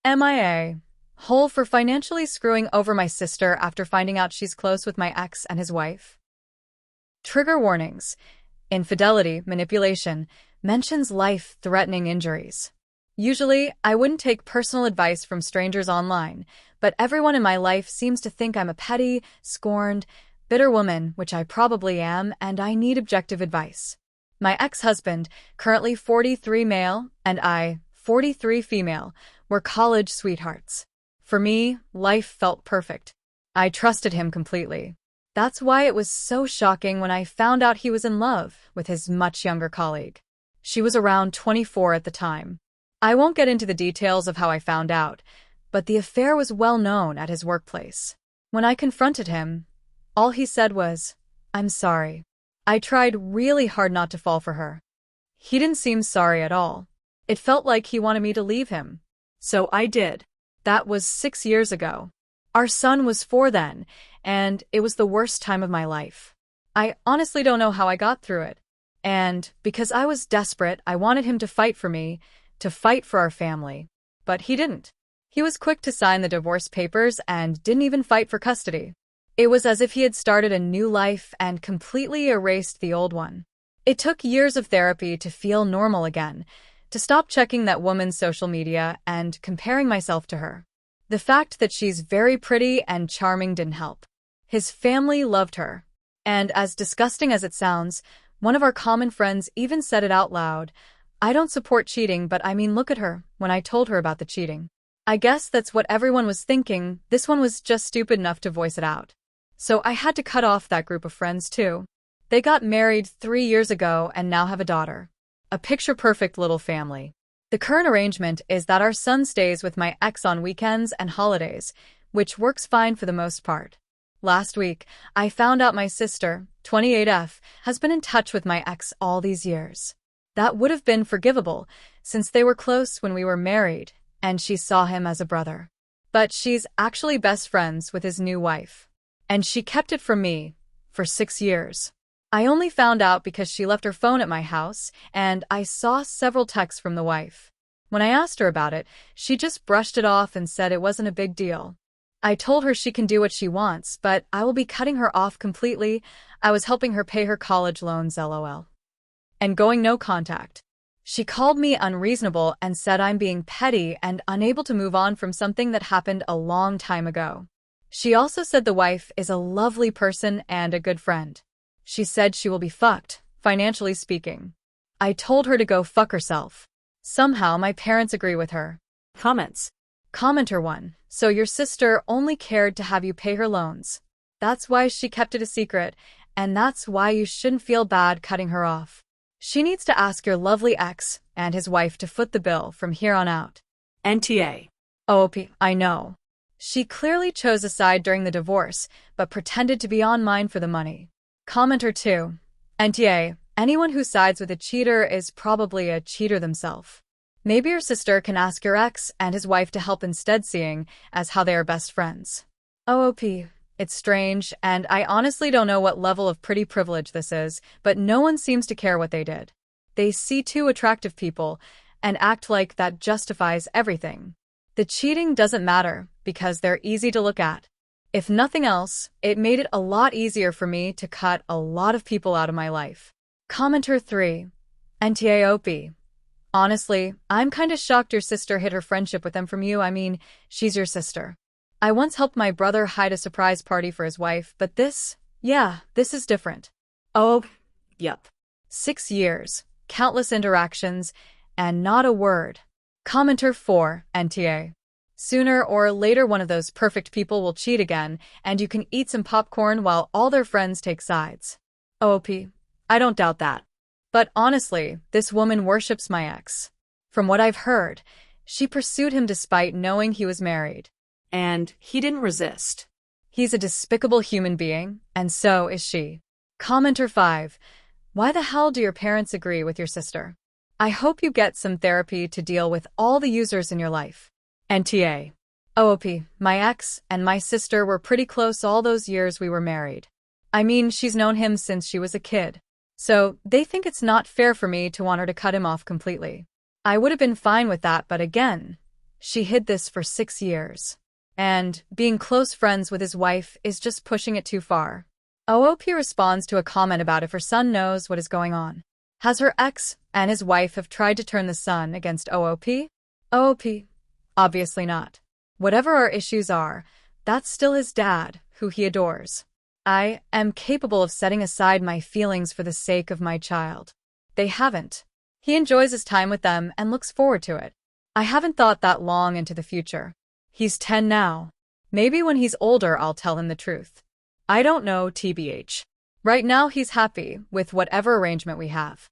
MIA. Hole for financially screwing over my sister after finding out she's close with my ex and his wife. Trigger warnings. Infidelity, manipulation, mentions life-threatening injuries. Usually, I wouldn't take personal advice from strangers online, but everyone in my life seems to think I'm a petty, scorned, bitter woman, which I probably am, and I need objective advice. My ex-husband, currently 43 male, and I, 43 female, were college sweethearts. For me, life felt perfect. I trusted him completely. That's why it was so shocking when I found out he was in love with his much younger colleague. She was around 24 at the time. I won't get into the details of how I found out, but the affair was well known at his workplace. When I confronted him, all he said was, "I'm sorry." I tried really hard not to fall for her. He didn't seem sorry at all. It felt like he wanted me to leave him. So I did. That was 6 years ago. Our son was 4 then, and it was the worst time of my life. I honestly don't know how I got through it. And because I was desperate, I wanted him to fight for me, to fight for our family. But he didn't. He was quick to sign the divorce papers and didn't even fight for custody. It was as if he had started a new life and completely erased the old one. It took years of therapy to feel normal again, to stop checking that woman's social media and comparing myself to her. The fact that she's very pretty and charming didn't help. His family loved her. And as disgusting as it sounds, one of our common friends even said it out loud. I don't support cheating, but I mean, look at her, when I told her about the cheating. I guess that's what everyone was thinking. This one was just stupid enough to voice it out. So I had to cut off that group of friends too. They got married 3 years ago and now have a daughter. A picture-perfect little family. The current arrangement is that our son stays with my ex on weekends and holidays, which works fine for the most part. Last week, I found out my sister, 28F, has been in touch with my ex all these years. That would have been forgivable, since they were close when we were married, and she saw him as a brother. But she's actually best friends with his new wife. And she kept it from me for 6 years. I only found out because she left her phone at my house, and I saw several texts from the wife. When I asked her about it, she just brushed it off and said it wasn't a big deal. I told her she can do what she wants, but I will be cutting her off completely. I was helping her pay her college loans, LOL. And going no contact. She called me unreasonable and said I'm being petty and unable to move on from something that happened a long time ago. She also said the wife is a lovely person and a good friend. She said she will be fucked, financially speaking. I told her to go fuck herself. Somehow my parents agree with her. Comments. Commenter 1. So your sister only cared to have you pay her loans. That's why she kept it a secret, and that's why you shouldn't feel bad cutting her off. She needs to ask your lovely ex and his wife to foot the bill from here on out. NTA. OP, I know. She clearly chose a side during the divorce, but pretended to be on mine for the money. Commenter 2. NTA, anyone who sides with a cheater is probably a cheater themselves. Maybe your sister can ask your ex and his wife to help instead, seeing as how they are best friends. OOP, it's strange, and I honestly don't know what level of pretty privilege this is, but no one seems to care what they did. They see 2 attractive people and act like that justifies everything. The cheating doesn't matter because they're easy to look at. If nothing else, it made it a lot easier for me to cut a lot of people out of my life. Commenter 3. NTAOP. Honestly, I'm kinda shocked your sister hid her friendship with them from you. I mean, she's your sister. I once helped my brother hide a surprise party for his wife, but this is different. Oh, yep. 6 years, countless interactions, and not a word. Commenter 4. NTA. Sooner or later one of those perfect people will cheat again, and you can eat some popcorn while all their friends take sides. OOP. I don't doubt that. But honestly, this woman worships my ex. From what I've heard, she pursued him despite knowing he was married. And he didn't resist. He's a despicable human being, and so is she. Commenter 5. Why the hell do your parents agree with your sister? I hope you get some therapy to deal with all the users in your life. NTA. OOP, my ex and my sister were pretty close all those years we were married. I mean, she's known him since she was a kid. So they think it's not fair for me to want her to cut him off completely. I would have been fine with that, but again, She hid this for 6 years. And being close friends with his wife is just pushing it too far. OOP responds to a comment about if her son knows what is going on. Has her ex and his wife have tried to turn the son against OOP? OOP? Obviously not. Whatever our issues are, that's still his dad, who he adores. I am capable of setting aside my feelings for the sake of my child. They haven't. He enjoys his time with them and looks forward to it. I haven't thought that long into the future. He's 10 now. Maybe when he's older I'll tell him the truth. I don't know, TBH. Right now he's happy with whatever arrangement we have.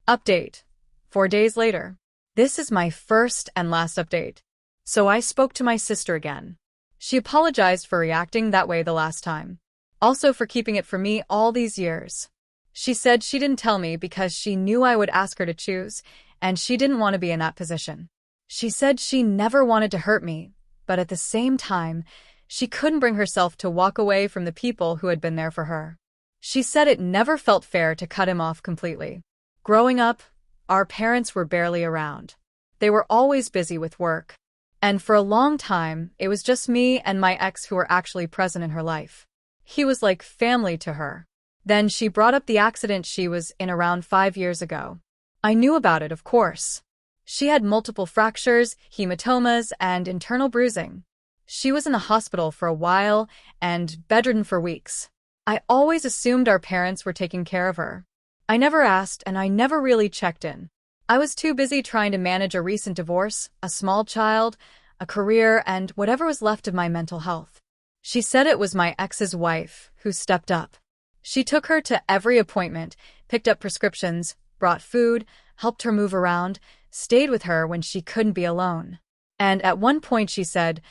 Update. 4 days later. This is my first and last update. So I spoke to my sister again. She apologized for reacting that way the last time. Also for keeping it from me all these years. She said she didn't tell me because she knew I would ask her to choose, and she didn't want to be in that position. She said she never wanted to hurt me, but at the same time, she couldn't bring herself to walk away from the people who had been there for her. She said it never felt fair to cut him off completely. Growing up, our parents were barely around. They were always busy with work. And for a long time, it was just me and my ex who were actually present in her life. He was like family to her. Then she brought up the accident she was in around 5 years ago. I knew about it, of course. She had multiple fractures, hematomas, and internal bruising. She was in the hospital for a while and bedridden for weeks. I always assumed our parents were taking care of her. I never asked, and I never really checked in. I was too busy trying to manage a recent divorce, a small child, a career, and whatever was left of my mental health. She said it was my ex's wife who stepped up. She took her to every appointment, picked up prescriptions, brought food, helped her move around, stayed with her when she couldn't be alone. And at one point she said,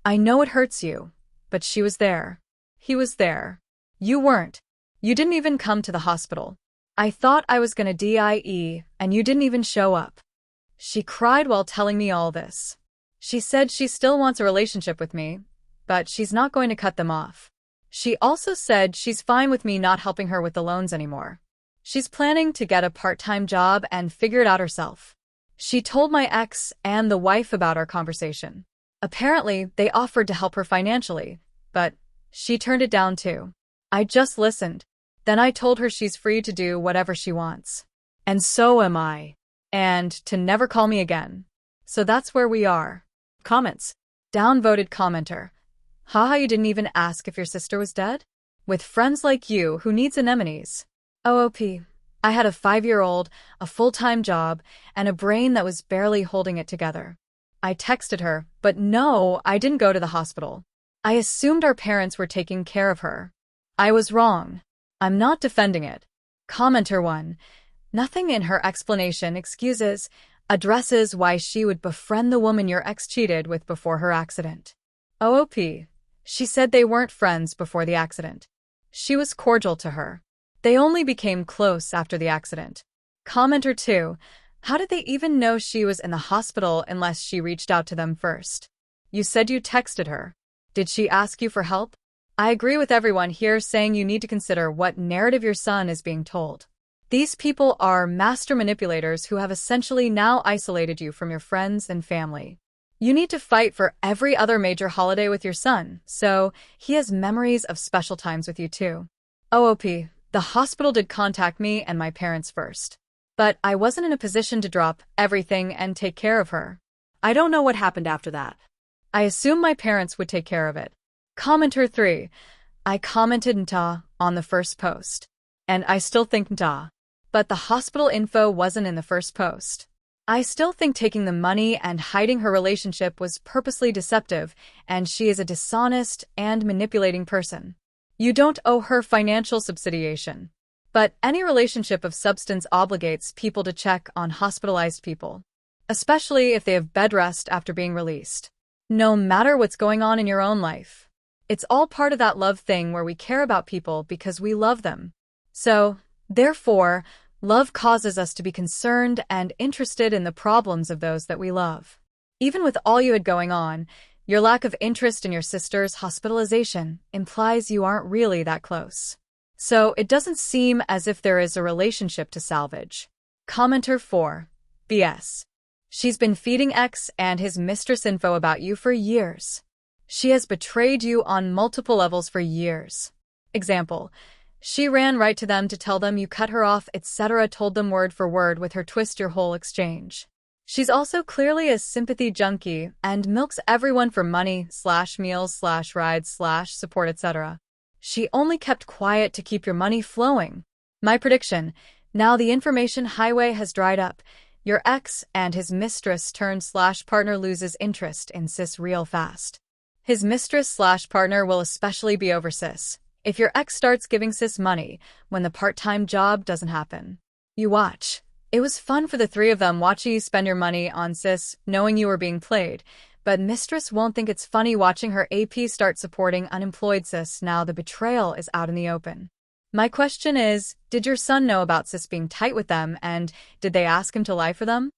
"I know it hurts you, but she was there. He was there. You weren't. You didn't even come to the hospital. I thought I was gonna die, and you didn't even show up." She cried while telling me all this. She said she still wants a relationship with me, but she's not going to cut them off. She also said she's fine with me not helping her with the loans anymore. She's planning to get a part-time job and figure it out herself. She told my ex and the wife about our conversation. Apparently, they offered to help her financially, but she turned it down too. I just listened. Then I told her she's free to do whatever she wants. And so am I. And to never call me again. So that's where we are. Comments. Downvoted commenter. Haha, you didn't even ask if your sister was dead? With friends like you, who needs anemones? OOP. I had a 5-year-old, a full-time job, and a brain that was barely holding it together. I texted her, but no, I didn't go to the hospital. I assumed our parents were taking care of her. I was wrong. I'm not defending it. Commenter 1. Nothing in her explanation excuses, addresses why she would befriend the woman your ex cheated with before her accident. OOP. She said they weren't friends before the accident. She was cordial to her. They only became close after the accident. Commenter 2. How did they even know she was in the hospital unless she reached out to them first? You said you texted her. Did she ask you for help? I agree with everyone here saying you need to consider what narrative your son is being told. These people are master manipulators who have essentially now isolated you from your friends and family. You need to fight for every other major holiday with your son, so he has memories of special times with you too. OOP. The hospital did contact me and my parents first. But I wasn't in a position to drop everything and take care of her. I don't know what happened after that. I assumed my parents would take care of it. Commenter 3. I commented "nta" on the first post. And I still think "nta." But the hospital info wasn't in the first post. I still think taking the money and hiding her relationship was purposely deceptive, and she is a dishonest and manipulating person. You don't owe her financial subsidiation. But any relationship of substance obligates people to check on hospitalized people, especially if they have bed rest after being released. No matter what's going on in your own life. It's all part of that love thing where we care about people because we love them. So, therefore, love causes us to be concerned and interested in the problems of those that we love. Even with all you had going on, your lack of interest in your sister's hospitalization implies you aren't really that close. So it doesn't seem as if there is a relationship to salvage. Commenter 4. BS. She's been feeding X and his mistress info about you for years. She has betrayed you on multiple levels for years. Example, she ran right to them to tell them you cut her off, etc., told them word for word with her twist your whole exchange. She's also clearly a sympathy junkie and milks everyone for money, /meals, /rides, /support, etc. She only kept quiet to keep your money flowing. My prediction, now the information highway has dried up. Your ex and his mistress turned /partner loses interest in sis real fast. His mistress /partner will especially be over sis. If your ex starts giving sis money when the part-time job doesn't happen, you watch. It was fun for the three of them watching you spend your money on sis, knowing you were being played, but mistress won't think it's funny watching her AP start supporting unemployed sis now the betrayal is out in the open. My question is, did your son know about sis being tight with them, and did they ask him to lie for them?